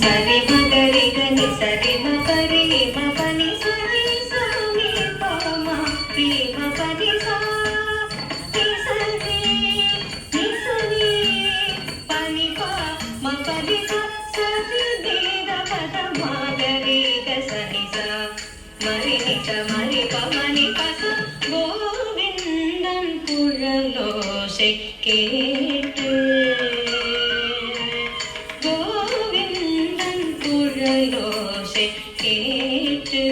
சரி மகரி கனி சரி மகரி மபனி சரி சாமி பாமா ரீ மபனி சா நீ சரி நீ சரி பனி பா மபனி சா சரி நீத பத மகரி க சனி சா மரி நித மரி பமனி பச கோவிந்தன் குழலோசை கேட்டு கோவிந்தன் குழலோசை கேட்டு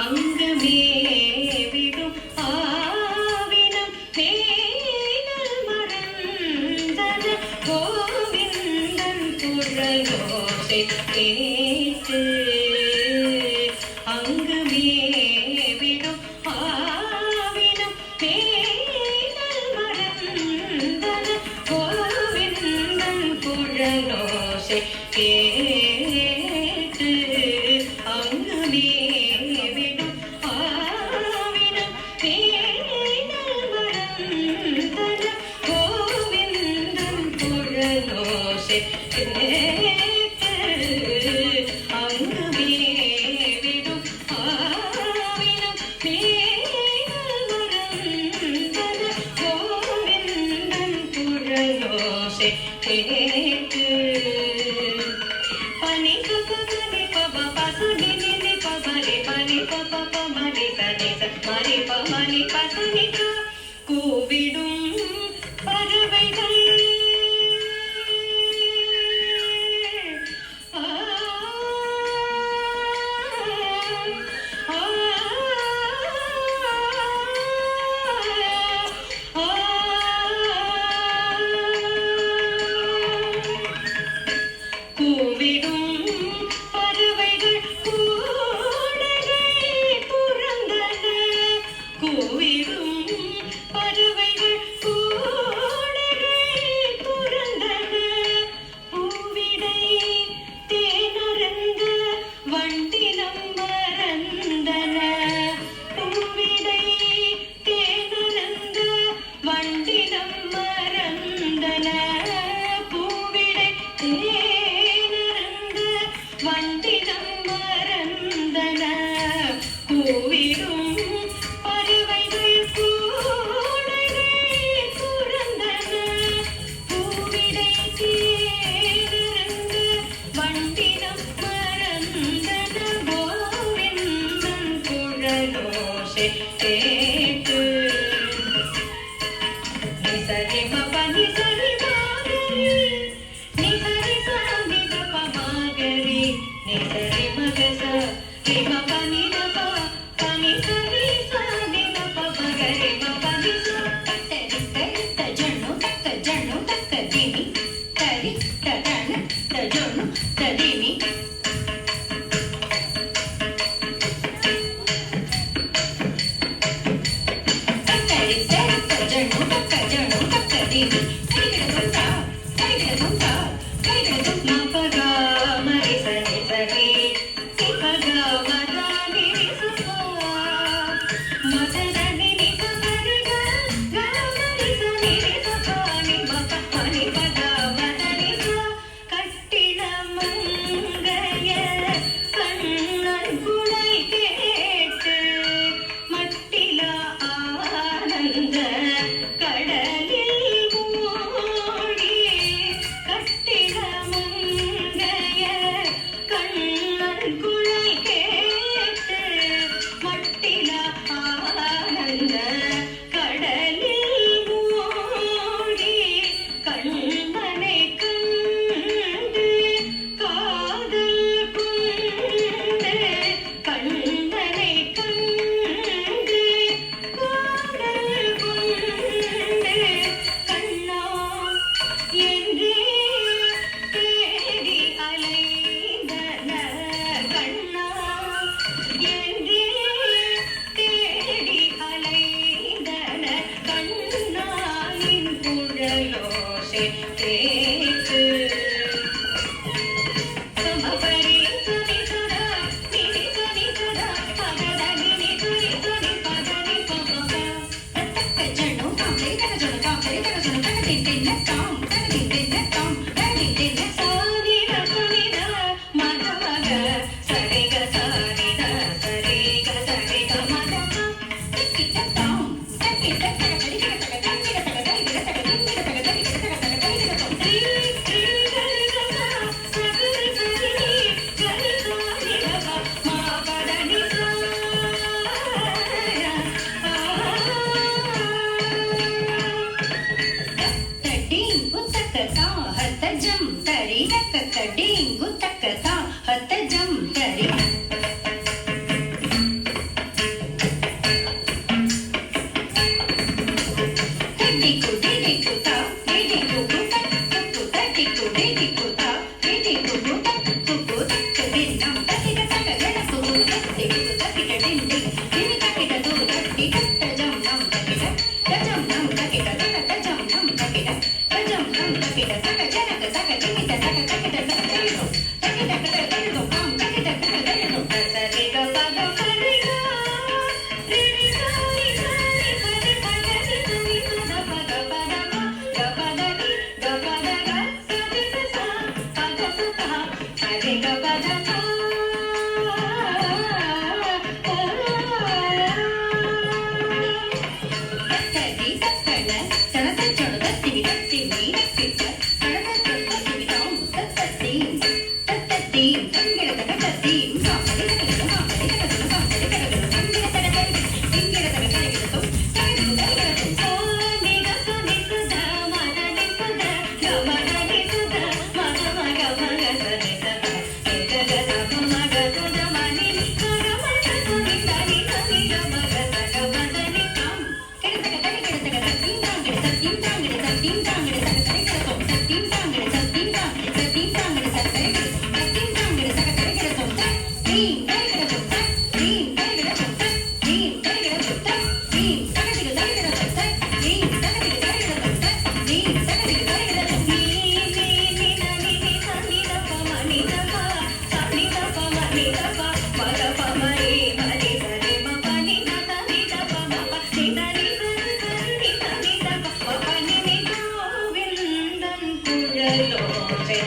அங்கு மேவிடும் ஆவினம் மேனல் மறந்தது கோவிந்தன் குழலோசை கேட்டு அங்கு மேவிடும் ஆவினம் மேனல் மறந்தது கோவிந்தன் குழலோசை கேட்டு அங்கு மேவிடும் ஆவினம் மேனல் மறந்தது கோவிந்தன் குழலோசை கேட்டு அங்கு மேவிடும் ஆவினம் மேனல் மறந்தது கோவிந்தன் குழலோசை கேட்டு பனி பனி பப பசு நினி நி பபரி பனி பப பமனி சனி ச மரி பமனி பசனி க கூவிடும் பறவைகள் கூவிடும் பறவைகள் கூடகை புறந்தன డింగు తక్కతా హత జం తరి టికు టికు తా టికు కుట కుట టికు టికు తా టికు కుట కుట దిన్నం తకిట తక గణ కుట టికు తకిట డిండి దిని తకిట దు తకిట తజం నం తకిట తజం నం తకిట తక తజం నం తకిట తజం నం తకిట తక జనక తక దిమిత తక తకిట తకిట తకిట తకిట పం తకిట తకిట తసరి గ పద పరిగా రిరి సారి సారి పద పద ని సుద పద పద గ పద ని గ పద గ సది స పద సుత హరి గ పద తక్కడి తక్కడ తనత చొడ తివి తివి తిట్ట తనత తివి తాం తత్తతి తత్తతి తంగిడ తక తత్తి కామడి తక కామడి తక కామడి తక తంగిడ తక తక తంగిడ తక తక తక తక సోని గ సని సుద మద ని సుద గ మద ని సుద మద మగ మగ సని సద ఏక గ స మగ సుద మని గ మద సుని సని సని గ మగ సగ మద ని తం కిడ తక తక కిడ తక తత్తిం తాంగిడ తత్తిం తాంగిడ తత్తిం తాంగిడ తక తక తం తత్తిం తాంగిడ తత్తిం తాంగిడ తత్తిం తాంగిడ తక తక తత్తిం తాంగిడ తక తక తం తీం తగిడ తం తీం తగిడ తం తీం తగిడ తం తీం తగిడ తగిడ తం తీం తగిడ తగిడ తం తీం తగిడ తగిడ తం నీ నీ ని న ని ని స ని ద ప మ ని ద ప స ని ద ప మ ని ద ప మ ద ప మ రే మ రే స రే మ ప ని ద ద ని ద ప మ ప ని ద ని స స ని ద ని ద ప మ ప ని ని గోవిందం కుഴലോചെ